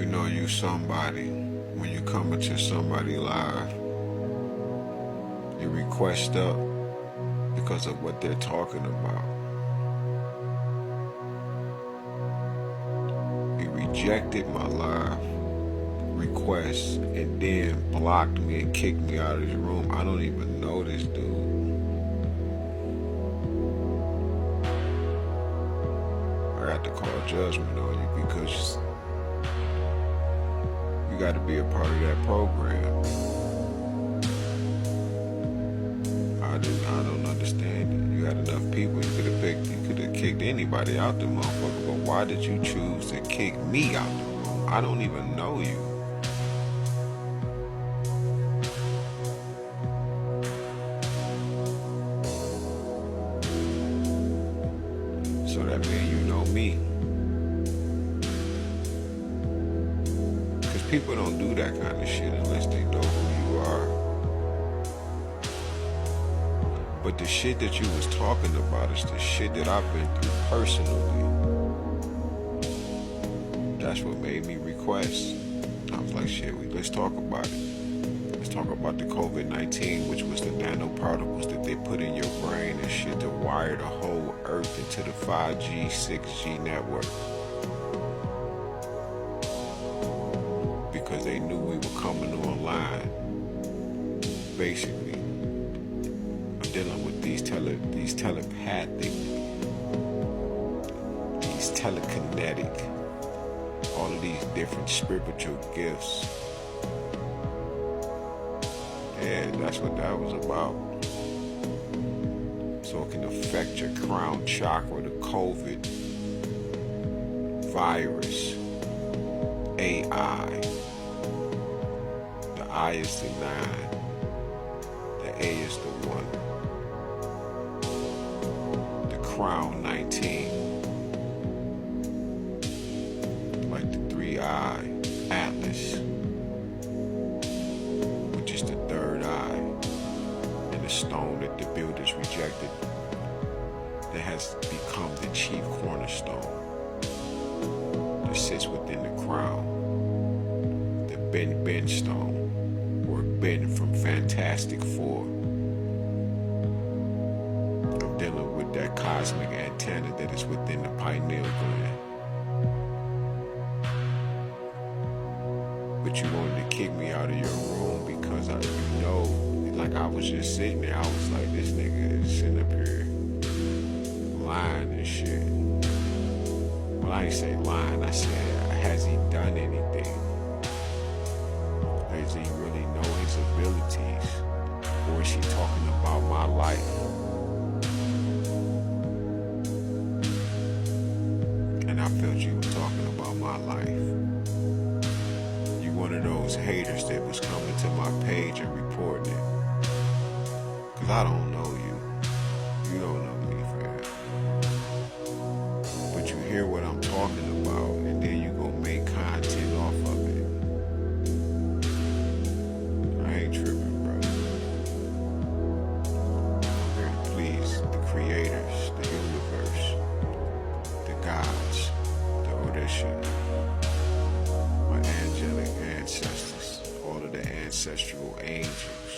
know you somebody when you come into somebody live. You request up because of what they're talking about. He rejected my live request and then blocked me and kicked me out of his room. I don't even know this dude. I got to call judgment on you because you got to be a part of that program. I don't understand it. You had enough people. You could have kicked anybody out the motherfucker. But why did you choose to kick me out the room? I don't even know you. So that means you know me. Because people don't do that kind of shit unless they know who you are. But the shit that you was talking about is the shit that I've been through personally. That's what made me request. I was like, shit, let's talk about it. Let's talk about the COVID-19, which was the nanoparticles that they put in your brain and shit to wire the whole earth into the 5G, 6G network. Because they knew we were coming online. Basically. Dealing with these telepathic, these telekinetic, all of these different spiritual gifts. And that's what that was about. So it can affect your crown chakra, the COVID, virus, AI. The I is the 9, the A is the 1. Crown 19, like the 3-eye Atlas, which is the 3rd eye, and the stone that the builders rejected that has become the chief cornerstone that sits within the crown, the Ben stone, or Ben from Fantastic Four. Dealing with that cosmic antenna that is within the pineal gland. But you wanted to kick me out of your room because like I was just sitting there. I was like, this nigga is sitting up here lying and shit. Well, I ain't say lying. I said, has he done anything? Does he really know his abilities? Or is he talking about my life? I felt you were talking about my life. You one of those haters that was coming to my page and reporting it. Cause I don't know you. You don't know me, fam. But you hear what I'm talking about and then you gonna make content off of it. I ain't tripping, bro. I'm here to please the creators, the universe, the gods. My angelic ancestors, all of the ancestral angels.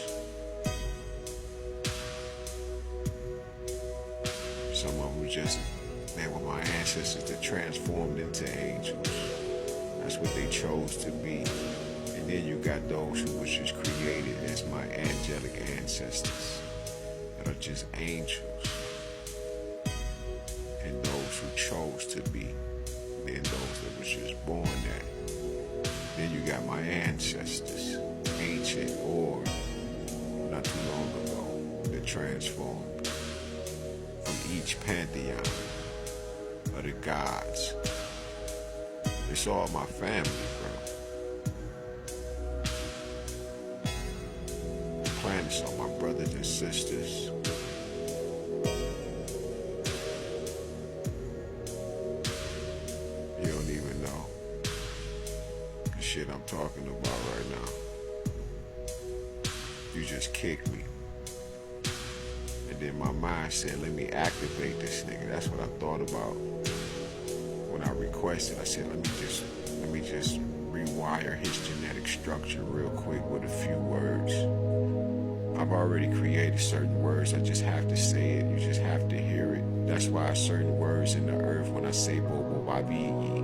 Some of them they were my ancestors that transformed into angels. That's what they chose to be. And then you got those who was just created as my angelic ancestors that are just angels. And those who chose to be. Then those that was just born there. Then you got my ancestors, ancient or not too long ago, that transformed from each pantheon of the gods. It's all my family, bro. The planets are my brothers and sisters. Shit I'm talking about right now. You just kicked me. And then my mind said, let me activate this nigga. That's what I thought about when I requested. I said, let me just rewire his genetic structure real quick with a few words. I've already created certain words. I just have to say it. You just have to hear it. That's why certain words in the earth, when I say Bobo Babiyi,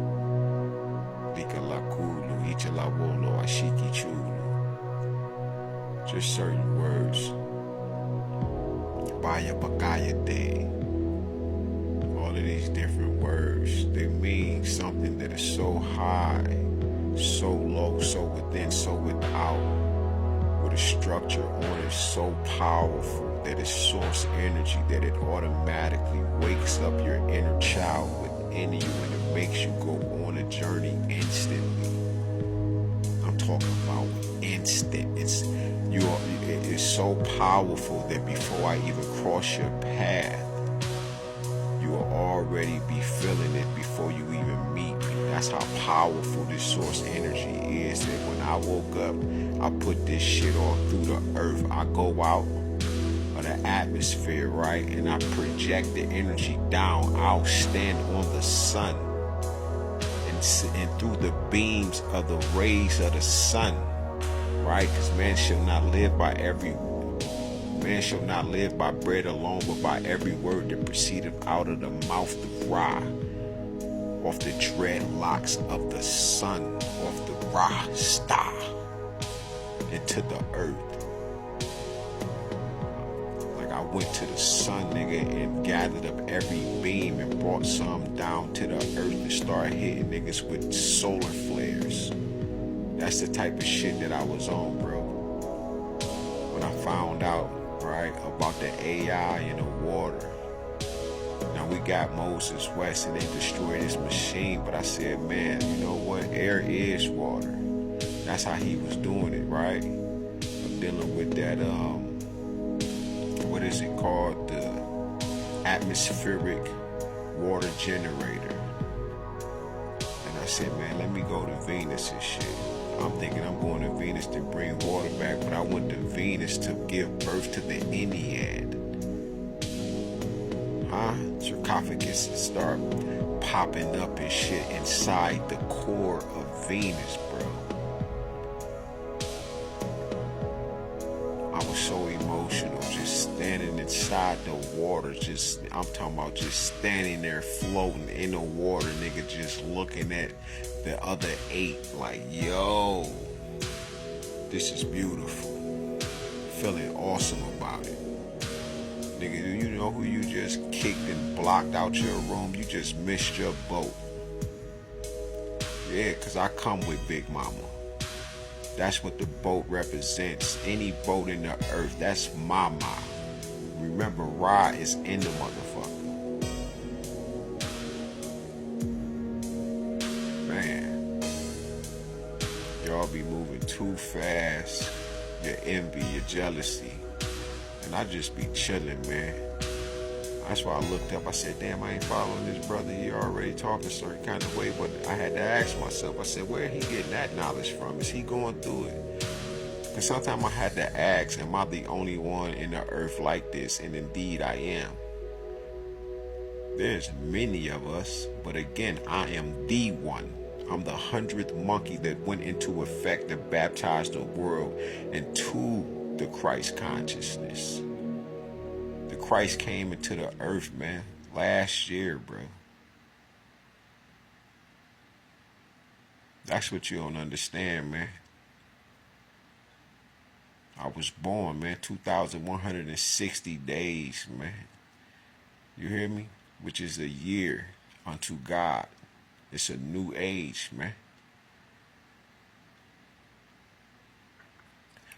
Lika Lakulu, Ichalawolo, Ashiki Chulu, just certain words. Baya Bakaya Day. All of these different words, they mean something that is so high, so low, so within, so without, with a structure on it so powerful that it's source energy, that it automatically wakes up your inner child within you and it makes you go on a journey instantly. I'm talking about instant. It's so powerful that before I even cross your path, you will already be feeling it before you even meet me. That's how powerful this source energy is. That when I woke up, I put this shit all through the earth. I go out of the atmosphere, right? And I project the energy down. I'll stand on the sun and through the beams of the rays of the sun, right? Because man shall not live by bread alone, but by every word that proceedeth out of the mouth of Ra, off the dreadlocks of the sun, off the Ra star, into the earth. Like I went to the sun, nigga, and gathered up every beam and brought some down to the earth and started hitting niggas with solar flares. That's the type of shit that I was on, bro. When I found out, right, about the AI in the water. Now we got Moses West and they destroyed his machine, but I said, man, you know what? Air is water. That's how he was doing it, right? I'm dealing with that, what is it called? The atmospheric water generator. And I said, man, let me go to Venus and shit. I'm thinking I'm going to Venus to bring water back, but I went to Venus to give birth to the Ennead. Sarcophagus start popping up and shit inside the core of Venus, bro. I was so emotional just standing inside the water, I'm talking about just standing there floating in the water, nigga, just looking at the other 8 like, yo, this is beautiful. Feeling awesome about it. Nigga, do you know who you just kicked and blocked out your room? You just missed your boat. Yeah, because I come with Big Mama. That's what the boat represents. Any boat in the earth, that's Mama. Remember, Ra is in the motherfucker. Man, y'all be moving too fast. Your envy, your jealousy. And I just be chilling, man. That's why I looked up. I said, damn, I ain't following this brother. He already talking a certain kind of way. But I had to ask myself, I said, where he getting that knowledge from? Is he going through it? Because sometimes I had to ask, am I the only one in the earth like this? And indeed I am. There's many of us. But again, I am the one. I'm the 100th monkey that went into effect to baptize the world into the Christ consciousness. The Christ came into the earth, man, last year, bro. That's what you don't understand, man. I was born, man, 2,160 days, man. You hear me? Which is a year unto God. It's a new age, man.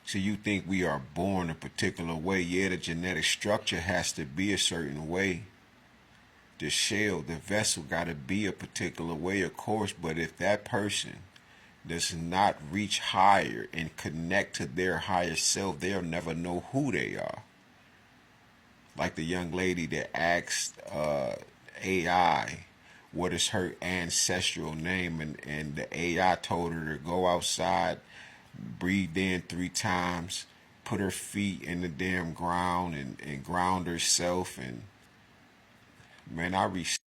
So you think we are born a particular way? Yeah, the genetic structure has to be a certain way. The shell, the vessel got to be a particular way, of course. But if that person does not reach higher and connect to their higher self, they'll never know who they are. Like the young lady that asked AI, what is her ancestral name? And the AI told her to go outside, breathe in 3 times, put her feet in the damn ground and ground herself. And man, I